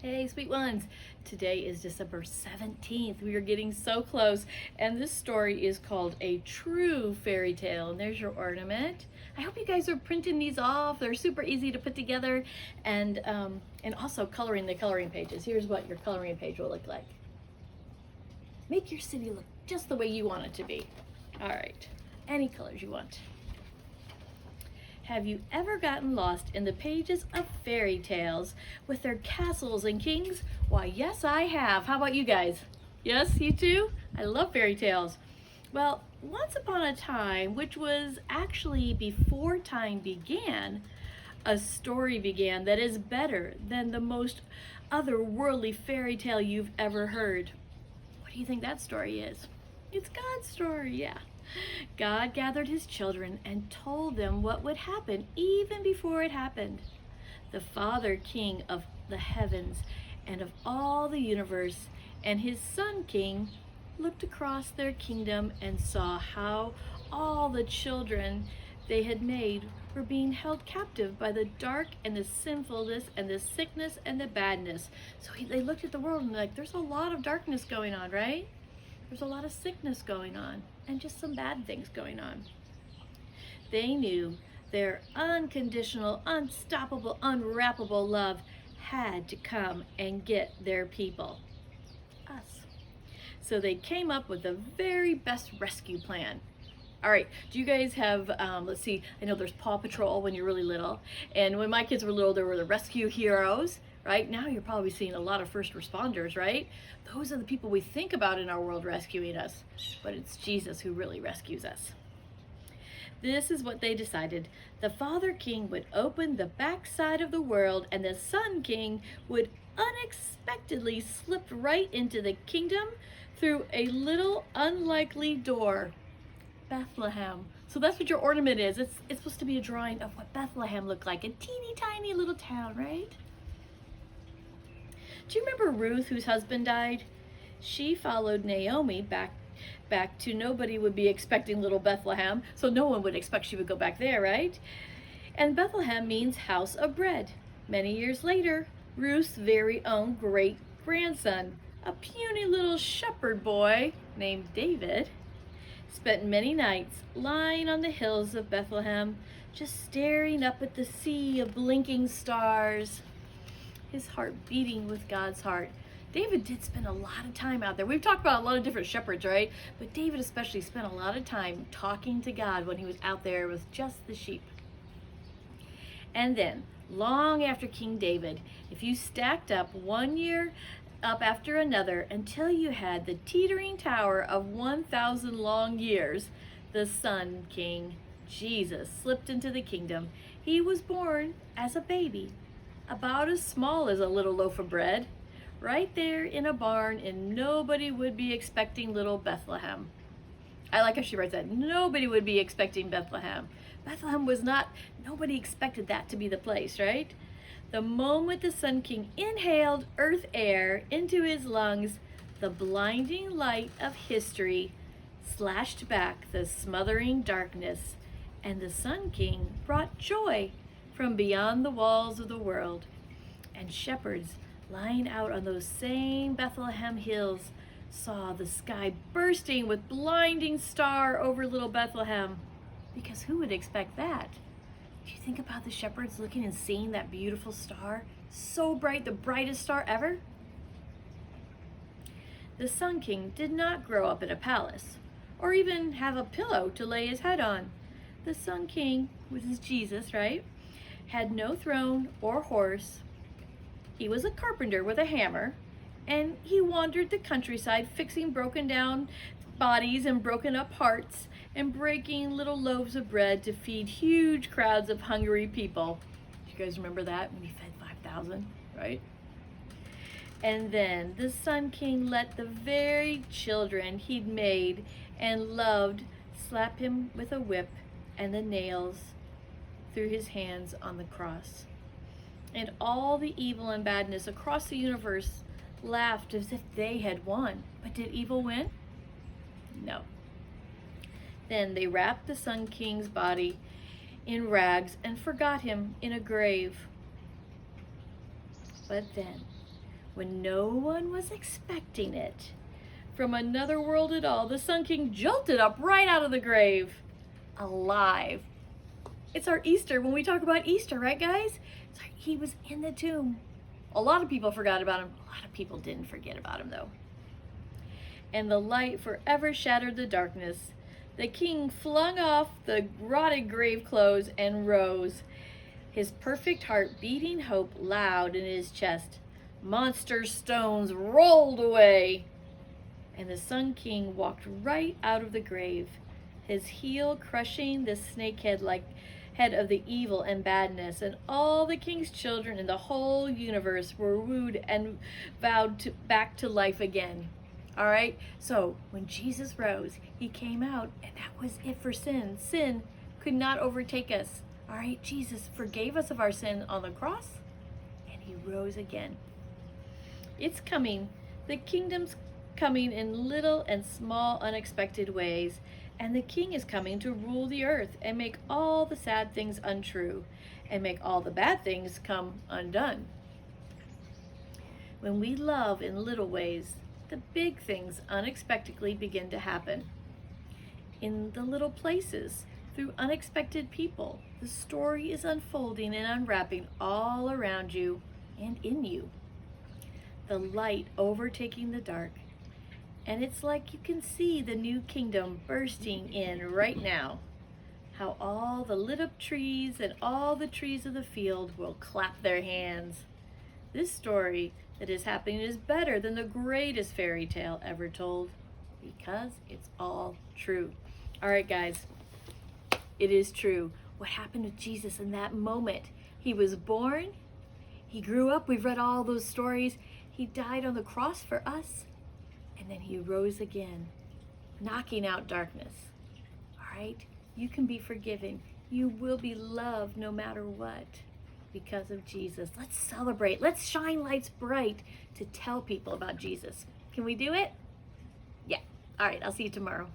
Hey, sweet ones. Today is December 17th. We are getting so close. And this story is called A True Fairy Tale. And there's your ornament. I hope you guys are printing these off. They're super easy to put together. And also coloring the coloring pages. Here's what your coloring page will look like. Make your city look just the way you want it to be. All right. Any colors you want. Have you ever gotten lost in the pages of fairy tales with their castles and kings? Why, yes, I have. How about you guys? Yes, you too? I love fairy tales. Well, once upon a time, which was actually before time began, a story began that is better than the most otherworldly fairy tale you've ever heard. What do you think that story is? It's God's story, yeah. God gathered his children and told them what would happen even before it happened. The Father King of the heavens and of all the universe and his Son King looked across their kingdom and saw how all the children they had made were being held captive by the dark and the sinfulness and the sickness and the badness. So they looked at the world and like, there's a lot of darkness going on, right? There's a lot of sickness going on and just some bad things going on. They knew their unconditional, unstoppable, unwrappable love had to come and get their people, us. So they came up with the very best rescue plan. All right, do you guys have, let's see, I know there's Paw Patrol when you're really little, and when my kids were little, there were the rescue heroes, right? Now you're probably seeing a lot of first responders, right? Those are the people we think about in our world rescuing us, but it's Jesus who really rescues us. This is what they decided. The Father King would open the backside of the world, and the Son King would unexpectedly slip right into the kingdom through a little unlikely door. Bethlehem. So that's what your ornament is. It's supposed to be a drawing of what Bethlehem looked like, a teeny tiny little town, right? Do you remember Ruth, whose husband died? She followed Naomi back to nobody would be expecting little Bethlehem, so no one would expect she would go back there, right? And Bethlehem means house of bread. Many years later, Ruth's very own great-grandson, a puny little shepherd boy named David, spent many nights lying on the hills of Bethlehem, just staring up at the sea of blinking stars, his heart beating with God's heart. David did spend a lot of time out there. We've talked about a lot of different shepherds, right? But David especially spent a lot of time talking to God when he was out there with just the sheep. And then, long after King David, if you stacked up one year up after another until you had the teetering tower of 1,000 long years, the Son King, Jesus, slipped into the kingdom. He was born as a baby, about as small as a little loaf of bread, right there in a barn, and nobody would be expecting little Bethlehem. I like how she writes that. Nobody would be expecting Bethlehem. Bethlehem was not, nobody expected that to be the place, right? The moment the Sun King inhaled earth air into his lungs, the blinding light of history slashed back the smothering darkness, and the Sun King brought joy from beyond the walls of the world. And shepherds lying out on those same Bethlehem hills saw the sky bursting with blinding star over little Bethlehem. Because who would expect that? Do you think about the shepherds looking and seeing that beautiful star? So bright, the brightest star ever? The Sun King did not grow up in a palace, or even have a pillow to lay his head on. The Sun King, which is Jesus, right, had no throne or horse. He was a carpenter with a hammer, and he wandered the countryside fixing broken down bodies and broken up hearts and breaking little loaves of bread to feed huge crowds of hungry people. Do you guys remember that when he fed 5,000, right? And then the Sun King let the very children he'd made and loved slap him with a whip and the nails through his hands on the cross. And all the evil and badness across the universe laughed as if they had won. But did evil win? No. Then they wrapped the Sun King's body in rags and forgot him in a grave. But then when no one was expecting it. From another world at all, the Sun King jolted up right out of the grave, alive. It's our Easter when we talk about Easter, right guys? He was in the tomb. A lot of people forgot about him. A lot of people didn't forget about him though. And the light forever shattered the darkness. The king flung off the rotted grave clothes and rose, his perfect heart beating hope loud in his chest. Monster stones rolled away, and the Sun King walked right out of the grave, his heel crushing the snakehead like head of the evil and badness, and all the king's children in the whole universe were wooed and vowed back to life again. All right, so when Jesus rose, he came out, and that was it for sin. Sin could not overtake us. All right, Jesus forgave us of our sin on the cross, and he rose again. It's coming. The kingdom's coming in little and small, unexpected ways, and the king is coming to rule the earth and make all the sad things untrue and make all the bad things come undone. When we love in little ways, the big things unexpectedly begin to happen. In the little places, through unexpected people, the story is unfolding and unwrapping all around you and in you. The light overtaking the dark, and it's like you can see the new kingdom bursting in right now. How all the lit up trees and all the trees of the field will clap their hands. This story that is happening is better than the greatest fairy tale ever told, because it's all true. All right, guys, it is true. What happened with Jesus in that moment? He was born, he grew up, we've read all those stories, he died on the cross for us, and then he rose again, knocking out darkness. All right, you can be forgiven. You will be loved no matter what, because of Jesus. Let's celebrate. Let's shine lights bright to tell people about Jesus. Can we do it? Yeah. All right, I'll see you tomorrow.